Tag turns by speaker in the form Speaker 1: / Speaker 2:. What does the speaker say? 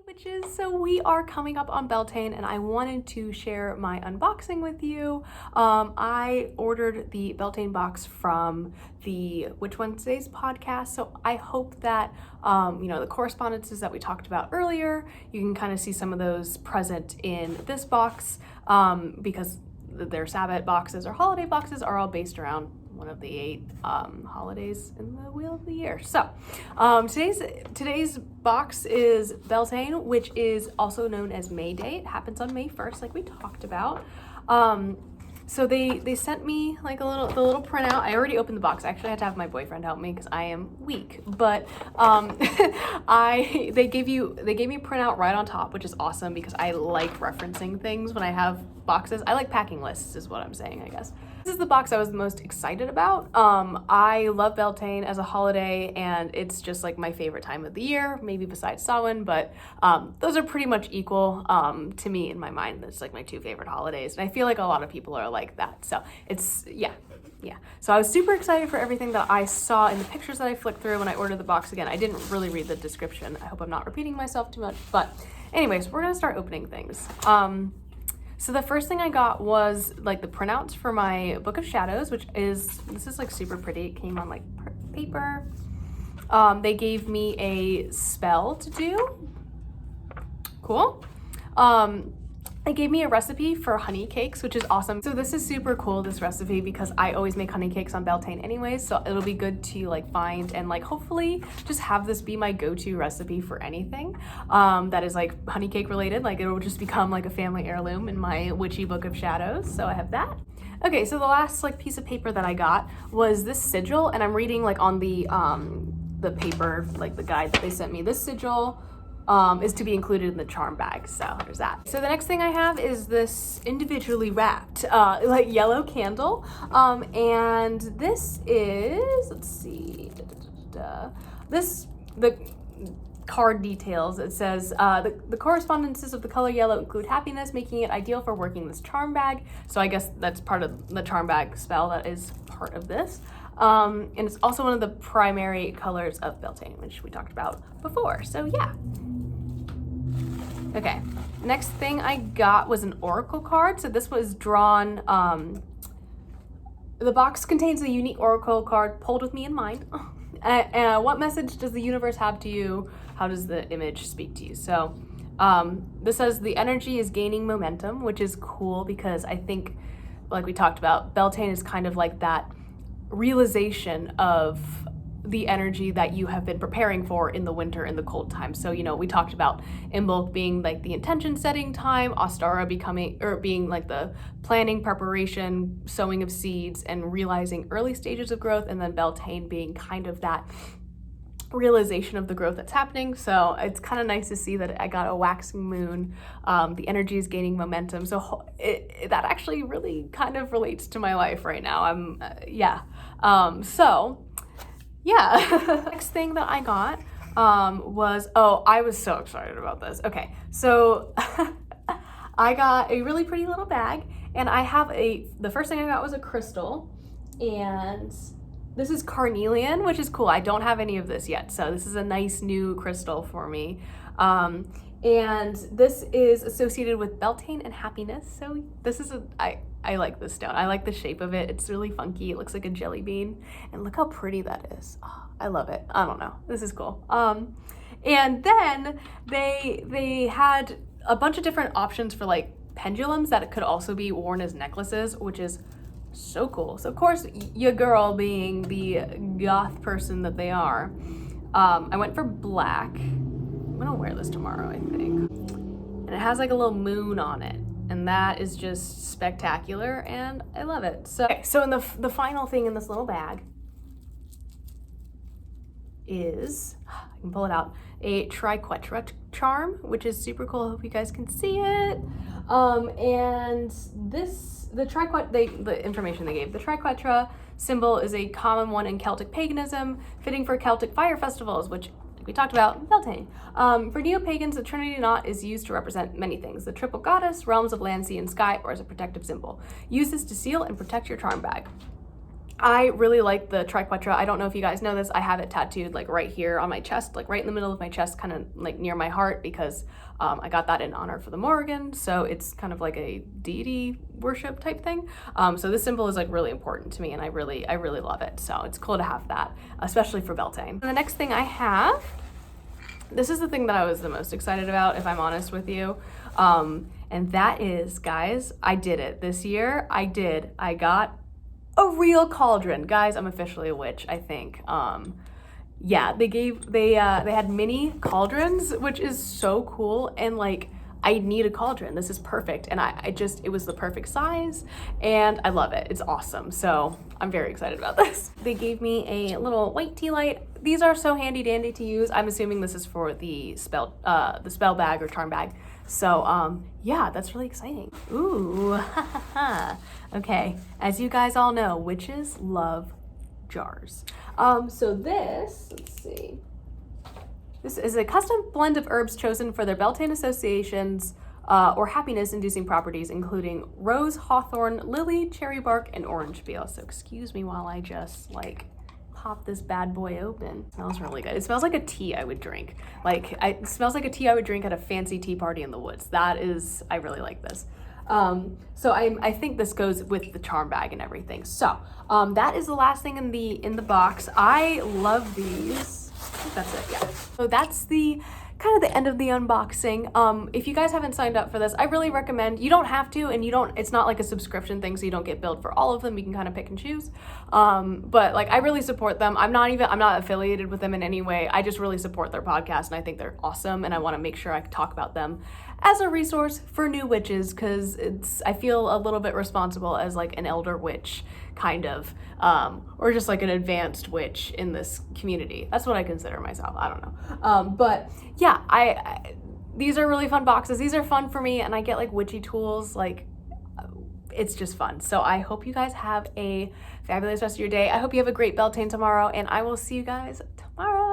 Speaker 1: witches. So we are coming up on Beltane and I wanted to share my unboxing with you. I ordered the Beltane box from the Witch Wednesdays podcast. So I hope that, the correspondences that we talked about earlier, you can kind of see some of those present in this box because their Sabbat boxes or holiday boxes are all based around one of the 8 holidays in the Wheel of the Year. So today's box is Beltane, which is also known as May Day. It happens on May 1st, like we talked about. So they sent me like the little printout. I already opened the box. I actually had to have my boyfriend help me because I am weak. But they gave me a printout right on top, which is awesome because I like referencing things when I have boxes. I like packing lists is what I'm saying, I guess. This is the box I was the most excited about. I love Beltane as a holiday, and it's just like my favorite time of the year, maybe besides Samhain, but those are pretty much equal to me in my mind. It's like my 2 favorite holidays, and I feel like a lot of people are like that. So it's, yeah. So I was super excited for everything that I saw in the pictures that I flicked through when I ordered the box. Again, I didn't really read the description. I hope I'm not repeating myself too much, but anyways, we're gonna start opening things. So the first thing I got was like the printouts for my Book of Shadows, this is like super pretty. It came on like paper. They gave me a spell to do. Cool. They gave me a recipe for honey cakes, which is awesome. So this is super cool, this recipe, because I always make honey cakes on Beltane anyways, so it'll be good to like find and like hopefully just have this be my go-to recipe for anything that is like honey cake related. Like it will just become like a family heirloom in my witchy Book of Shadows. So I have that. Okay, so the last like piece of paper that I got was this sigil, and I'm reading like on the paper, like the guide that they sent me. This sigil is to be included in the charm bag, so there's that. So the next thing I have is this individually wrapped like yellow candle, and this is, let's see, the card details. It says the correspondences of the color yellow include happiness, making it ideal for working this charm bag. So I guess that's part of the charm bag spell that is part of this. And it's also one of the primary colors of Beltane, which we talked about before. So yeah. Okay, next thing I got was an oracle card. So this was drawn, the box contains a unique oracle card pulled with me in mind. What message does the universe have to you? How does the image speak to you? So this says the energy is gaining momentum, which is cool because I think, like we talked about, Beltane is kind of like that realization of the energy that you have been preparing for in the winter and the cold times. So, we talked about Imbolc being like the intention setting time, Ostara being like the planning, preparation, sowing of seeds, and realizing early stages of growth, and then Beltane being kind of that realization of the growth that's happening. So it's kind of nice to see that I got a waxing moon. The energy is gaining momentum. So that actually really kind of relates to my life right now. Next thing that I got was, I was so excited about this. Okay, so I got a really pretty little bag, and I have the first thing I got was a crystal, and this is carnelian, which is cool. I don't have any of this yet, so this is a nice new crystal for me. And this is associated with Beltane and happiness. So this is I like this stone. I like the shape of it. It's really funky. It looks like a jelly bean. And look how pretty that is. Oh, I love it. I don't know. This is cool. And then they had a bunch of different options for like pendulums that could also be worn as necklaces, which is so cool. So of course, your girl being the goth person that they are, I went for black. I'm gonna wear this tomorrow, I think. And it has like a little moon on it, and that is just spectacular, and I love it. So in the final thing in this little bag is, I can pull it out, a triquetra charm, which is super cool. I hope you guys can see it. And the information they gave, the triquetra symbol is a common one in Celtic paganism, fitting for Celtic fire festivals, which we talked about Beltane. For neo-pagans, the Trinity knot is used to represent many things: the triple goddess, realms of land, sea, and sky, or as a protective symbol. Use this to seal and protect your charm bag. I really like the triquetra. I don't know if you guys know this. I have it tattooed like right here on my chest, like right in the middle of my chest, kind of like near my heart, because I got that in honor for the Morrigan. So it's kind of like a deity worship type thing. So this symbol is like really important to me, and I really love it. So it's cool to have that, especially for Beltane. And the next thing I have, this is the thing that I was the most excited about, if I'm honest with you. And that is, guys, I did it this year. I got a real cauldron. Guys, I'm officially a witch, I think. Yeah, they had mini cauldrons, which is so cool, and like, I need a cauldron. This is perfect, and it was the perfect size, and I love it. It's awesome. So I'm very excited about this. They gave me a little white tea light. These are so handy dandy to use. I'm assuming this is for the spell bag or charm bag. So yeah, that's really exciting. Ooh, okay. As you guys all know, witches love jars. So this, let's see. This is a custom blend of herbs chosen for their Beltane associations or happiness-inducing properties, including rose, hawthorn, lily, cherry bark, and orange peel. So excuse me while I just like pop this bad boy open. It smells really good. It smells like a tea I would drink. It smells like a tea I would drink at a fancy tea party in the woods. I really like this. So I think this goes with the charm bag and everything. So that is the last thing in the box. I love these. I think that's it, yeah. So that's the kind of the end of the unboxing. If you guys haven't signed up for this, I really recommend. You don't have to, and it's not like a subscription thing, so you don't get billed for all of them. You can kind of pick and choose. But like, I really support them. I'm not affiliated with them in any way. I just really support their podcast, and I think they're awesome, and I want to make sure I talk about them as a resource for new witches, because I feel a little bit responsible as like an elder witch, kind of, or just like an advanced witch in this community. That's what I consider myself. I don't know. But yeah, these are really fun boxes. These are fun for me, and I get like witchy tools. Like, it's just fun. So I hope you guys have a fabulous rest of your day. I hope you have a great Beltane tomorrow, and I will see you guys tomorrow.